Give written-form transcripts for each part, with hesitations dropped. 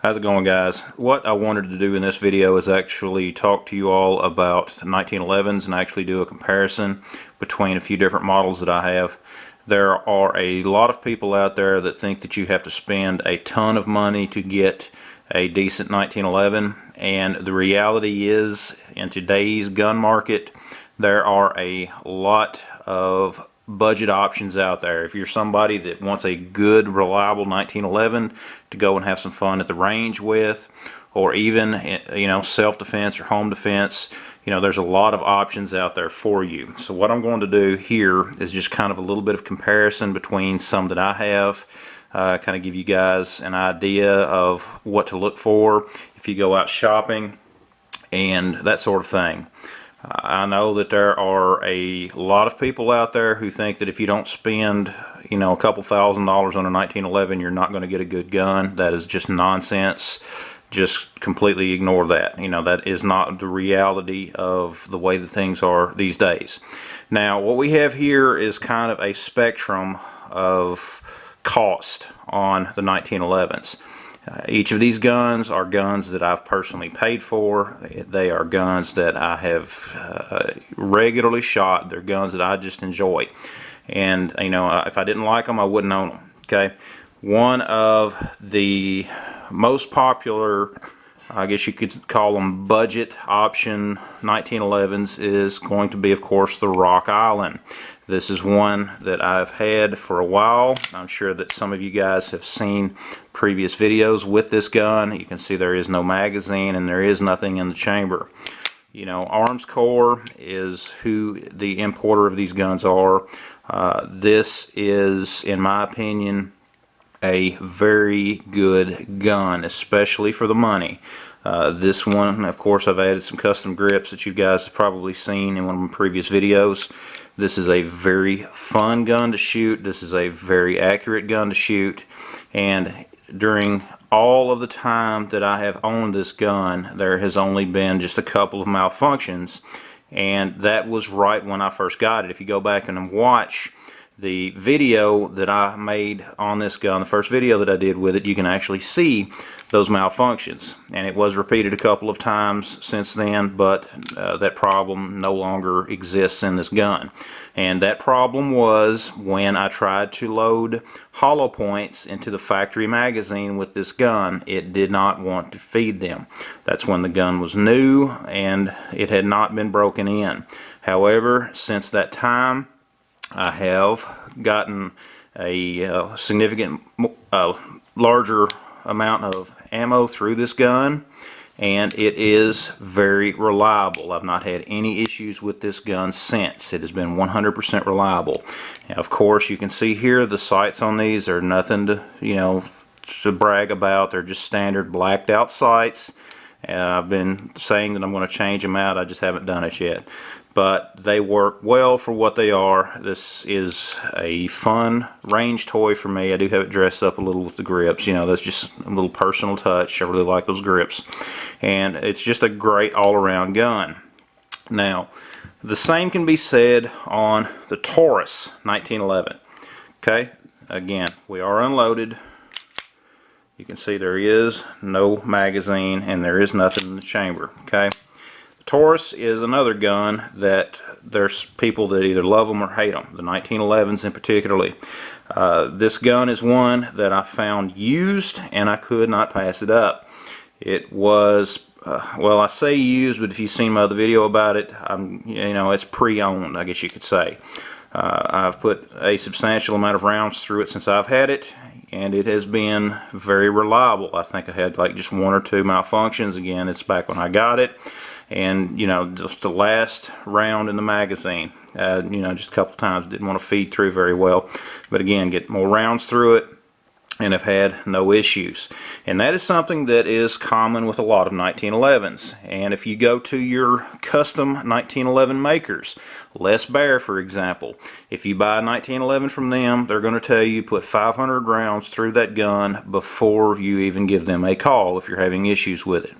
How's it going, guys? What I wanted to do in this video is actually talk to you all about 1911s and actually do a comparison between a few different models that I have. There are a lot of people out there that think that you have to spend a ton of money to get a decent 1911, and the reality is, in today's gun market, there are a lot of budget options out there. If you're somebody that wants a good, reliable 1911 to go and have some fun at the range with, or even, self-defense or home defense, there's a lot of options out there for you. So what I'm going to do here is just kind of a little bit of comparison between some that I have, kind of give you guys an idea of what to look for if you go out shopping and that sort of thing. I know that there are a lot of people out there who think that if you don't spend, a couple $1,000s on a 1911, you're not going to get a good gun. That is just nonsense. Just completely ignore that. That is not the reality of the way that things are these days. Now, what we have here is kind of a spectrum of cost on the 1911s. Each of these guns are guns that I've personally paid for. They are guns that I have regularly shot. They're guns that I just enjoy. And, if I didn't like them, I wouldn't own them. Okay. One of the most popular, I guess you could call them budget option 1911s, is going to be, of course, the Rock Island. This is one that I've had for a while. I'm sure that some of you guys have seen previous videos with this gun. You can see there is no magazine and there is nothing in the chamber. Arms Corps is who the importer of these guns are. This is, in my opinion, a very good gun, especially for the money. This one, of course, I've added some custom grips that you guys have probably seen in one of my previous videos. This is a very fun gun to shoot. This is a very accurate gun to shoot. And during all of the time that I have owned this gun, there has only been just a couple of malfunctions. And that was right when I first got it. If you go back and watch the video that I made on this gun, the first video that I did with it, you can actually see those malfunctions. And it was repeated a couple of times since then, but that problem no longer exists in this gun. And that problem was when I tried to load hollow points into the factory magazine with this gun. It did not want to feed them. That's when the gun was new and it had not been broken in. However, since that time, I have gotten a significant larger amount of ammo through this gun, and it is very reliable. I've not had any issues with this gun since. It has been 100% reliable. Now, of course, you can see here the sights on these are nothing to brag about. They're just standard blacked out sights. I've been saying that I'm going to change them out. I just haven't done it yet. But they work well for what they are. This is a fun range toy for me. I do have it dressed up a little with the grips. That's just a little personal touch. I really like those grips. And it's just a great all-around gun. Now, the same can be said on the Taurus 1911. Okay, again, we are unloaded. You can see there is no magazine and there is nothing in the chamber. Okay. Taurus is another gun that there's people that either love them or hate them, the 1911s in particularly. This gun is one that I found used and I could not pass it up. It was, well, I say used, but if you've seen my other video about it, it's pre-owned, I guess you could say. I've put a substantial amount of rounds through it since I've had it, and it has been very reliable. I think I had like just one or two malfunctions. Again, it's back when I got it. And just the last round in the magazine, just a couple times didn't want to feed through very well, but again, get more rounds through it and have had no issues. And that is something that is common with a lot of 1911s. And if you go to your custom 1911 makers, Les Bear for example, if you buy a 1911 from them, they're going to tell you put 500 rounds through that gun before you even give them a call if you're having issues with it.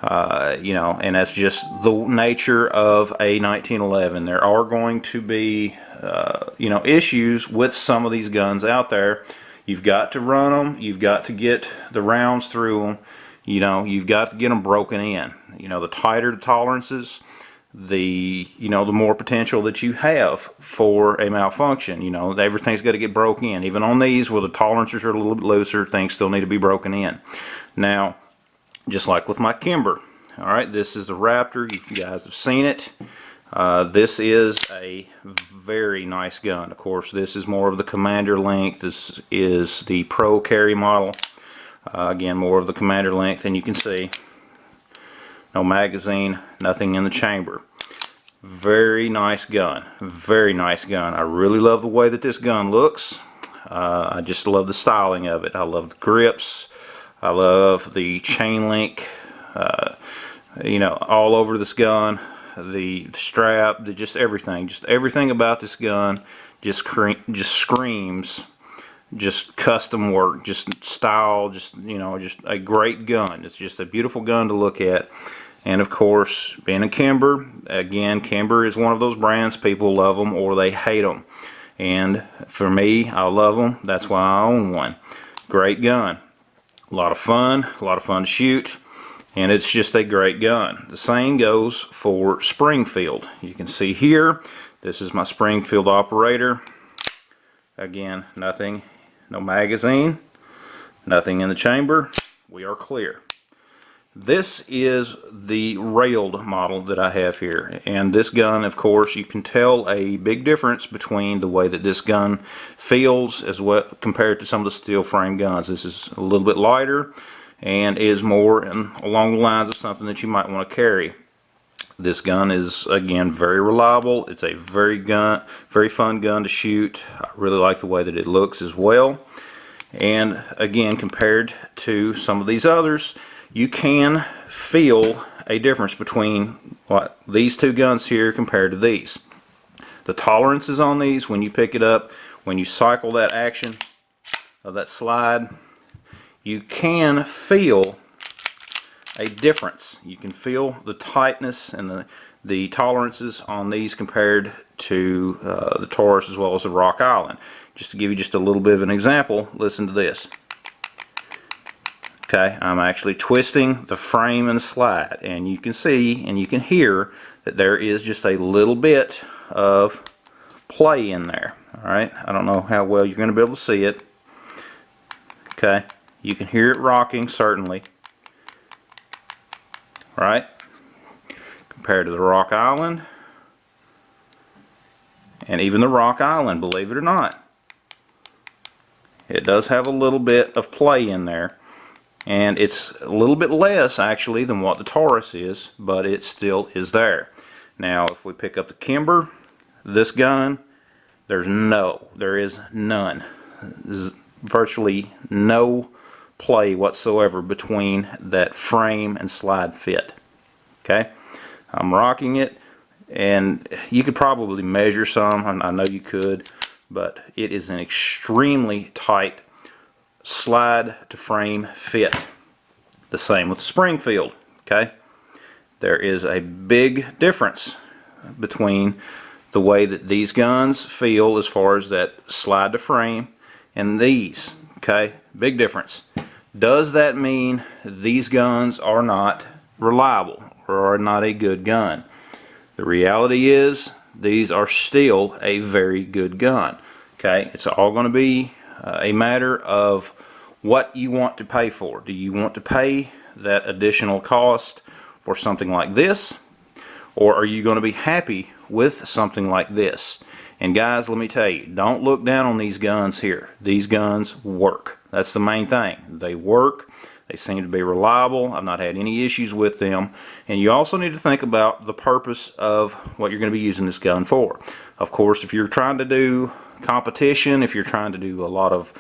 And that's just the nature of a 1911. There are going to be, issues with some of these guns out there. You've got to run them. You've got to get the rounds through them. You know, you've got to get them broken in. You know, the tighter the tolerances, the more potential that you have for a malfunction. You know, everything's got to get broken in. Even on these where the tolerances are a little bit looser, things still need to be broken in. Now, just like with my Kimber, all right, this is the Raptor. You guys have seen it. This is a very nice gun. Of course, this is more of the commander length. This is the Pro carry model. Again, more of the commander length, and you can see no magazine, nothing in the chamber. Very nice gun. Very nice gun. I really love the way that this gun looks. I just love the styling of it. I love the grips. I love the chain link. You know, all over this gun. The strap, just everything about this gun just screams just custom work, just style, just a great gun. It's just a beautiful gun to look at. And of course, being a Kimber, again, Kimber is one of those brands, people love them or they hate them. And for me, I love them. That's why I own one. Great gun. A lot of fun to shoot. And it's just a great gun. The same goes for Springfield. You can see here, this is my Springfield operator. Again, nothing, no magazine, nothing in the chamber. We are clear. This is the railed model that I have here. And this gun, of course, you can tell a big difference between the way that this gun feels as well compared to some of the steel frame guns. This is a little bit lighter and is more along the lines of something that you might want to carry. This gun is, again, very reliable. It's a very fun gun to shoot. I really like the way that it looks as well. And again, compared to some of these others, you can feel a difference between these two guns here compared to these. The tolerances on these, when you pick it up, when you cycle that action of that slide, you can feel a difference. You can feel the tightness and the tolerances on these compared to the Taurus as well as the Rock Island. Just to give you just a little bit of an example, listen to this. Okay, I'm actually twisting the frame and the slide, and you can see and you can hear that there is just a little bit of play in there. Alright, I don't know how well you're going to be able to see it. Okay, you can hear it rocking, certainly. Right? Compared to the Rock Island. And even the Rock Island, believe it or not. It does have a little bit of play in there. And it's a little bit less, actually, than what the Taurus is, but it still is there. Now, if we pick up the Kimber, this gun, there is none. There's virtually no play whatsoever between that frame and slide fit. Okay, I'm rocking it, and you could probably measure some. I know you could, but it is an extremely tight slide to frame fit. The same with the Springfield. Okay, there is a big difference between the way that these guns feel as far as that slide to frame and these. Okay, big difference. Does that mean these guns are not reliable or are not a good gun? The reality is these are still a very good gun. Okay, it's all going to be a matter of what you want to pay for. Do you want to pay that additional cost for something like this, or are you going to be happy with something like this? And guys, let me tell you, don't look down on these guns here. These guns work. That's the main thing. They work. They seem to be reliable. I've not had any issues with them. And you also need to think about the purpose of what you're going to be using this gun for. Of course, if you're trying to do competition, if you're trying to do a lot of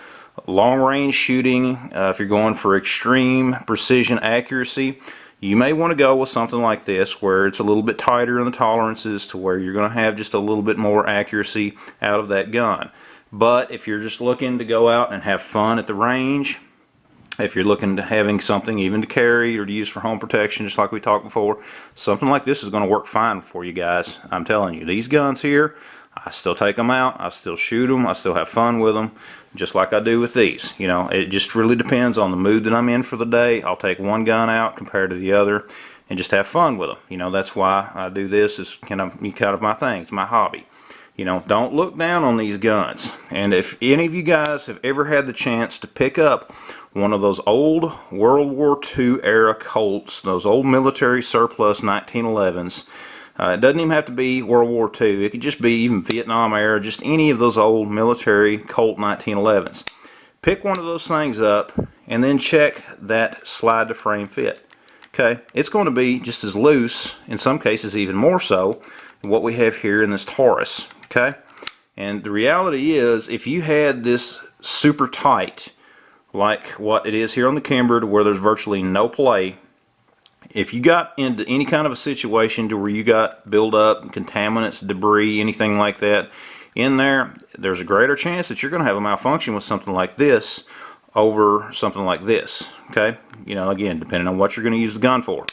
long range shooting, if you're going for extreme precision accuracy, you may want to go with something like this where it's a little bit tighter in the tolerances to where you're going to have just a little bit more accuracy out of that gun. But if you're just looking to go out and have fun at the range, if you're looking to having something even to carry or to use for home protection, just like we talked before, something like this is going to work fine for you guys. I'm telling you, these guns here, I still take them out, I still shoot them, I still have fun with them, just like I do with these. You know, it just really depends on the mood that I'm in for the day. I'll take one gun out compared to the other and just have fun with them. You know, that's why I do this. It's kind of my thing. It's my hobby. You know, don't look down on these guns. And if any of you guys have ever had the chance to pick up one of those old World War II era Colts, those old military surplus 1911s, it doesn't even have to be World War II. It could just be even Vietnam era, just any of those old military Colt 1911s. Pick one of those things up and then check that slide to frame fit. Okay, it's going to be just as loose, in some cases even more so, than what we have here in this Taurus. Okay, and the reality is, if you had this super tight, like what it is here on the Kimber, to where there's virtually no play, if you got into any kind of a situation to where you got buildup, contaminants, debris, anything like that in there, there's a greater chance that you're going to have a malfunction with something like this over something like this. Okay, you know, again, depending on what you're going to use the gun for.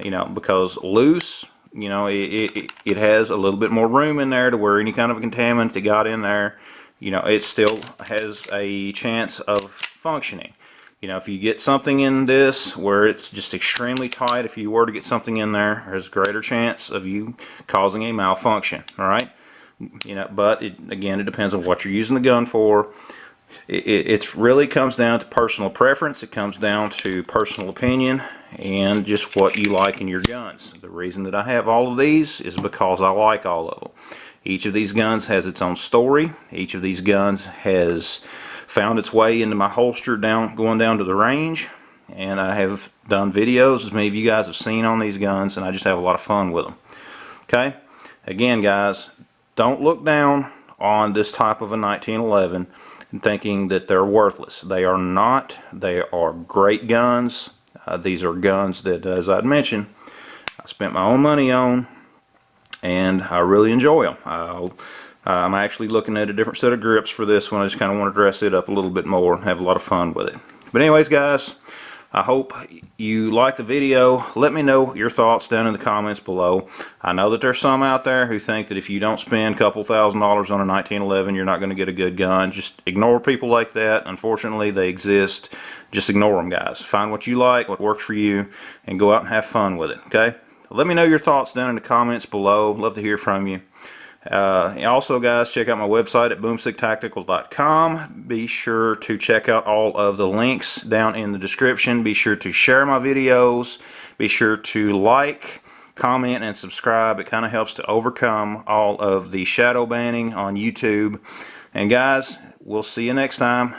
You know, because loose, you know, it has a little bit more room in there to where any kind of a contaminant that got in there, you know, it still has a chance of functioning. You know, if you get something in this where it's just extremely tight, if you were to get something in there, there's a greater chance of you causing a malfunction. All right, you know, but again, it depends on what you're using the gun for. It really comes down to personal preference. It comes down to personal opinion and just what you like in your guns. The reason that I have all of these is because I like all of them. Each of these guns has its own story. Each of these guns has found its way into my holster going down to the range, and I have done videos, as many of you guys have seen, on these guns, and I just have a lot of fun with them. Okay, again guys, don't look down on this type of a 1911 and thinking that they're worthless. They are not. They are great guns. These are guns that, as I'd mentioned, I spent my own money on, and I really enjoy them. I'm actually looking at a different set of grips for this one. I just kind of want to dress it up a little bit more and have a lot of fun with it. But anyways guys, I hope you liked the video. Let me know your thoughts down in the comments below. I know that there's some out there who think that if you don't spend a couple $1,000s on a 1911, you're not going to get a good gun. Just ignore people like that. Unfortunately, they exist. Just ignore them, guys. Find what you like, what works for you, and go out and have fun with it, okay? Let me know your thoughts down in the comments below. Love to hear from you. Also guys, check out my website at boomsticktactical.com. Be sure to check out all of the links down in the description. Be sure to share my videos. Be sure to like, comment, and subscribe. It kind of helps to overcome all of the shadow banning on YouTube. And guys, we'll see you next time.